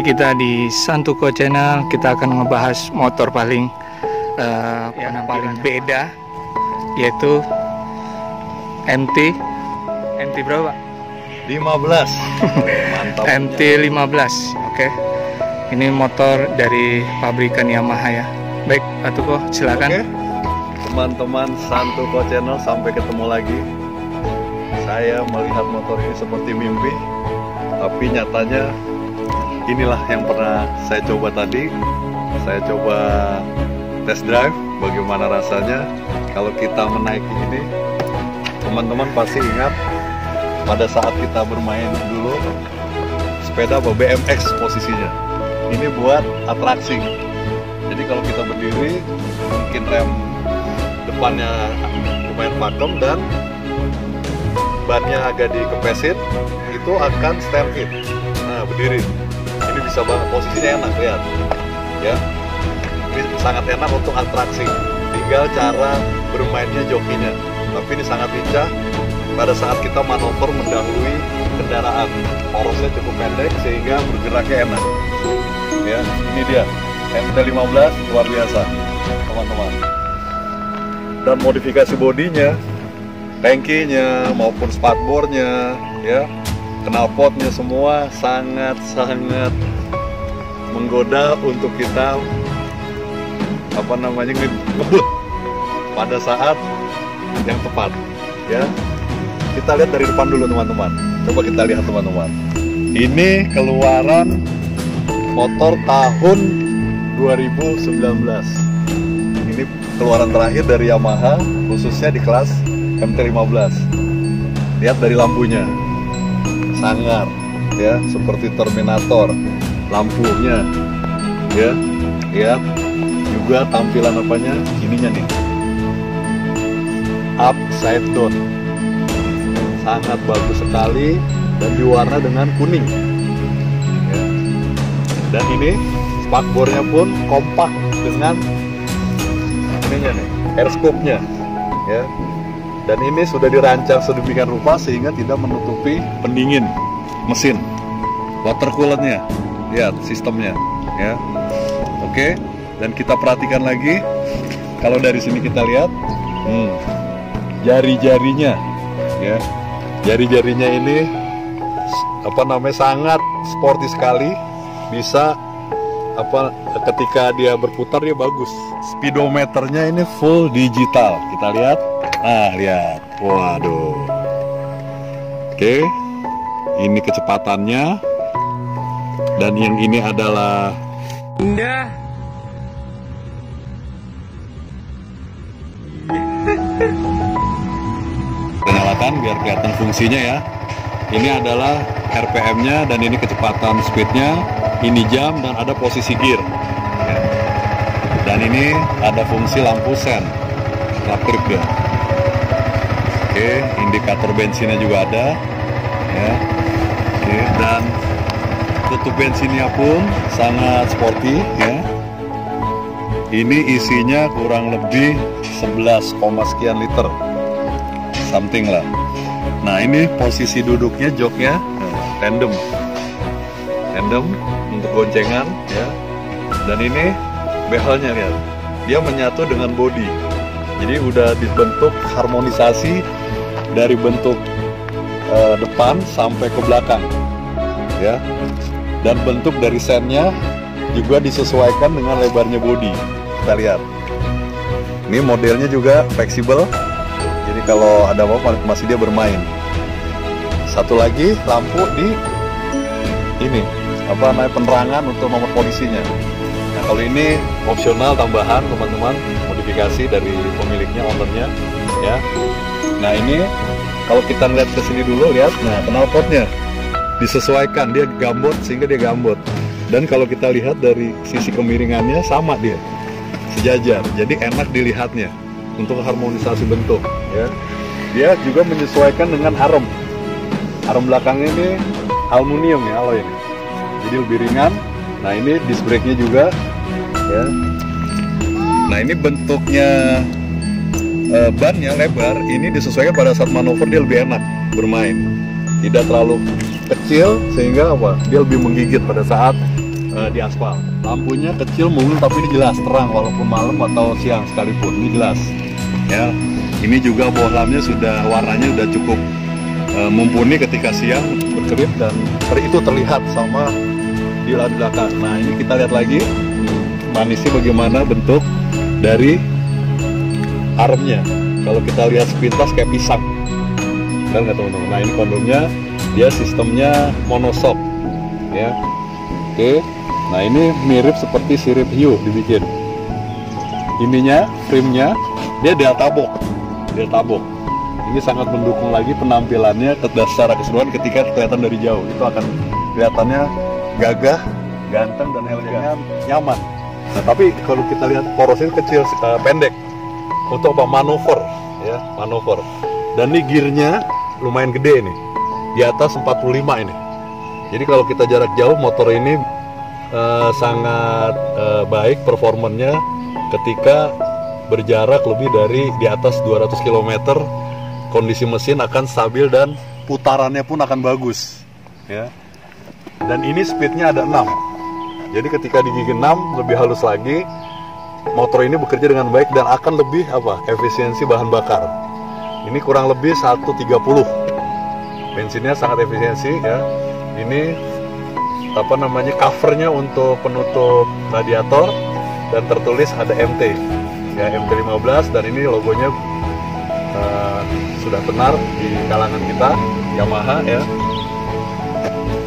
kita di Santuko Channel, kita akan ngebahas motor paling paling beda, yaitu MT berapa? 15. Mantap. MT-15. Oke. Ini motor dari pabrikan Yamaha ya. Baik, Pak Tuko, silakan. Oke. Teman-teman Santuko Channel, sampai ketemu lagi. Saya melihat motor ini seperti mimpi, tapi nyatanya inilah yang pernah saya coba tadi. Saya coba test drive, bagaimana rasanya kalau kita menaiki ini. Teman-teman pasti ingat pada saat kita bermain dulu sepeda BMX posisinya. Ini buat atraksi. Jadi kalau kita berdiri, mungkin rem depannya lumayan pakem dan bannya agak dikepesin, itu akan stand in. Nah, berdiri. Ini bisa banget, posisinya enak, lihat. Ya. Ini sangat enak untuk atraksi. Tinggal cara bermainnya jokinya. Tapi ini sangat lincah pada saat kita manuver mendahului kendaraan. Porosnya cukup pendek sehingga bergeraknya enak. Ya, ini dia. MT-15 luar biasa, teman-teman. Dan modifikasi bodinya, tangkinya maupun spakbornya, ya, knalpotnya semua sangat-sangat menggoda untuk kita ngebut pada saat yang tepat. Ya, kita lihat dari depan dulu teman-teman. Coba kita lihat teman-teman. Ini keluaran motor tahun 2019. Ini keluaran terakhir dari Yamaha, khususnya di kelas MT-15. Lihat dari lampunya, sangar, ya, seperti Terminator. Lampunya, ya, lihat juga tampilan apanya, ininya nih, upside down, sangat bagus sekali dan diwarna dengan kuning. Ya. Dan ini spakbornya pun kompak dengan ininya nih, air scoop-nya, ya. Dan ini sudah dirancang sedemikian rupa sehingga tidak menutupi pendingin mesin. Water cooler-nya, lihat sistemnya, ya. Oke, dan kita perhatikan lagi, kalau dari sini kita lihat, jari-jarinya, ya, jari-jarinya ini sangat sporty sekali, bisa ketika dia berputar dia bagus. Speedometernya ini full digital, kita lihat. Nah, lihat, waduh. Oke, ini kecepatannya, dan yang ini adalah indah. Nyalakan biar kelihatan fungsinya ya. Ini adalah RPM-nya dan ini kecepatan speednya. Ini jam dan ada posisi gear. Ya. Dan ini ada fungsi lampu sen, trip dia. Oke, indikator bensinnya juga ada. Ya. Oke, dan tutup bensinnya pun sangat sporty. Ya. Ini isinya kurang lebih 11, sekian liter, something lah. Nah, ini posisi duduknya, joknya tandem untuk goncengan, ya. Dan ini behelnya, lihat, dia menyatu dengan bodi. Jadi udah dibentuk harmonisasi dari bentuk depan sampai ke belakang, ya. Dan bentuk dari sennya juga disesuaikan dengan lebarnya bodi. Kita lihat. Ini modelnya juga fleksibel. Jadi kalau ada apa-apa masih dia bermain. Satu lagi lampu di ini, penerangan untuk nomor polisinya. Nah, kalau ini opsional tambahan teman-teman, modifikasi dari pemiliknya, ownernya, ya. Nah, ini kalau kita lihat ke sini dulu, lihat, nah, knalpotnya disesuaikan, dia gambot sehingga dia gambot. Dan kalau kita lihat dari sisi kemiringannya sama dia, sejajar, jadi enak dilihatnya untuk harmonisasi bentuk, ya. Dia juga menyesuaikan dengan arm belakangnya ini aluminium ya, alloy ini, jadi lebih ringan. Nah, ini disc brake-nya juga, ya. Nah, ini bentuknya bannya lebar, ini disesuaikan pada saat manuver dia lebih enak bermain, tidak terlalu kecil sehingga dia lebih menggigit pada saat di aspal. Lampunya kecil mungil tapi ini jelas terang walaupun malam atau siang sekalipun ini jelas. Ya, ini juga bohlamnya sudah warnanya sudah cukup mumpuni ketika siang berkerip dan itu terlihat sama di belakang. Nah ini kita lihat lagi manisnya bagaimana bentuk dari armnya. Kalau kita lihat sepintas kayak pisang, dan nggak teman-teman. Nah ini kondomnya dia sistemnya monoshock, ya. Oke. Nah ini mirip seperti sirip hiu dibikin. Ininya, frame-nya dia delta box. Ini sangat mendukung lagi penampilannya secara keseluruhan ketika kelihatan dari jauh. Itu akan kelihatannya gagah, ganteng dan elegan, nyaman. Nah tapi kalau kita lihat porosnya kecil, pendek untuk apa? Manuver, ya, manuver. Dan ini gearnya lumayan gede nih, di atas 45 ini. Jadi kalau kita jarak jauh motor ini sangat baik performanya ketika berjarak lebih dari di atas 200 km. Kondisi mesin akan stabil dan putarannya pun akan bagus, ya. Dan ini speednya ada 6. Jadi ketika di gigi 6 lebih halus lagi, motor ini bekerja dengan baik dan akan lebih efisiensi bahan bakar. Ini kurang lebih 130. Bensinnya sangat efisiensi, ya. Ini covernya untuk penutup radiator dan tertulis ada MT, ya, MT15, dan ini logonya sudah benar di kalangan kita Yamaha, ya.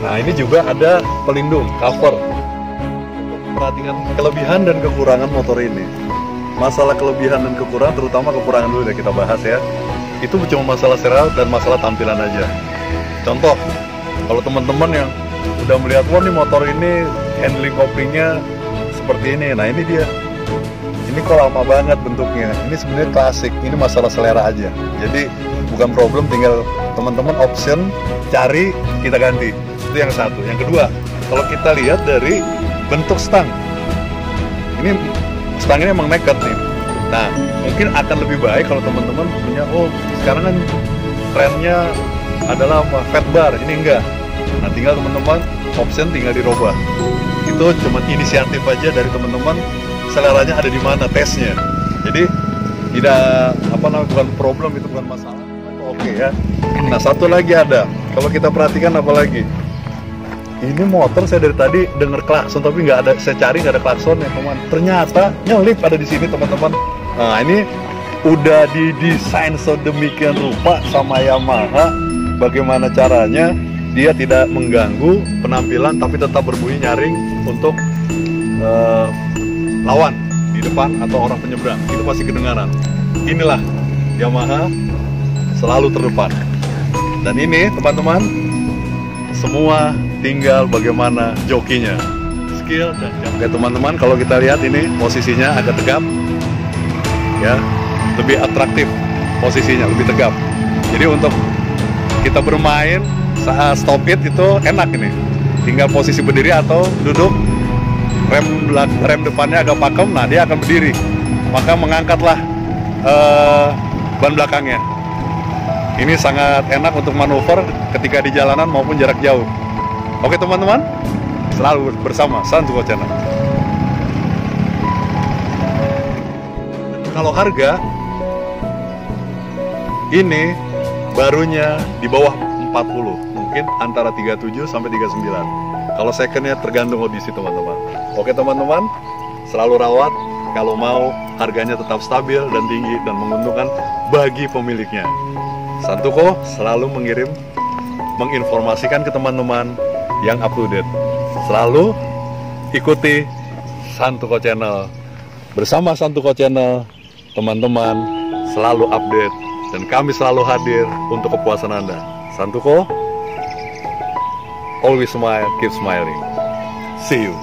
Nah ini juga ada pelindung cover untuk perhatikan kelebihan dan kekurangan motor ini. Masalah kelebihan dan kekurangan, terutama kekurangan dulu deh kita bahas, ya. Itu cuma masalah serial dan masalah tampilan aja. Contoh, kalau teman-teman yang udah melihat, wah nih motor ini handling koplingnya seperti ini, nah ini dia. Ini kok lama banget bentuknya. Ini sebenarnya klasik. Ini masalah selera aja. Jadi bukan problem, tinggal teman-teman option cari, kita ganti. Itu yang satu. Yang kedua, kalau kita lihat dari bentuk stang, ini stang ini emang nekat nih. Nah mungkin akan lebih baik kalau teman-teman punya, oh sekarang kan trennya adalah fat bar, ini enggak. Nah tinggal teman-teman option tinggal dirubah. Itu cuma inisiatif aja dari teman-teman, seleranya ada di mana, tesnya. Jadi tidak bukan problem, itu bukan masalah. Oke, ya. Nah satu lagi ada, kalau kita perhatikan apa lagi, ini motor saya dari tadi denger klakson tapi nggak ada, saya cari nggak ada klaksonnya, teman. Ternyata nyelip ada di sini, teman-teman. Nah ini udah didesain sedemikian rupa sama Yamaha, bagaimana caranya dia tidak mengganggu penampilan tapi tetap berbunyi nyaring untuk lawan di depan atau orang penyeberang. Itu pasti kedengaran. Inilah Yamaha selalu terdepan. Dan ini teman-teman, semua tinggal bagaimana jokinya, skill dan jam. Oke teman-teman, kalau kita lihat ini posisinya agak tegap, ya, lebih atraktif posisinya, lebih tegap. Jadi untuk kita bermain saat stop it itu enak ini. Tinggal posisi berdiri atau duduk, rem depannya agak pakem, nah dia akan berdiri, maka mengangkatlah ban belakangnya. Ini sangat enak untuk manuver ketika di jalanan maupun jarak jauh. Oke teman-teman, selalu bersama Santuko Channel. Kalau harga, ini barunya di bawah 40, mungkin antara 37 sampai 39. Kalau secondnya tergantung kondisi teman-teman. Oke teman-teman, selalu rawat. Kalau mau harganya tetap stabil dan tinggi dan menguntungkan bagi pemiliknya. Santuko selalu menginformasikan ke teman-teman yang up to date. Selalu ikuti Santuko Channel. Bersama Santuko Channel, teman-teman selalu update dan kami selalu hadir untuk kepuasan Anda. Santuko, always smile, keep smiling. See you.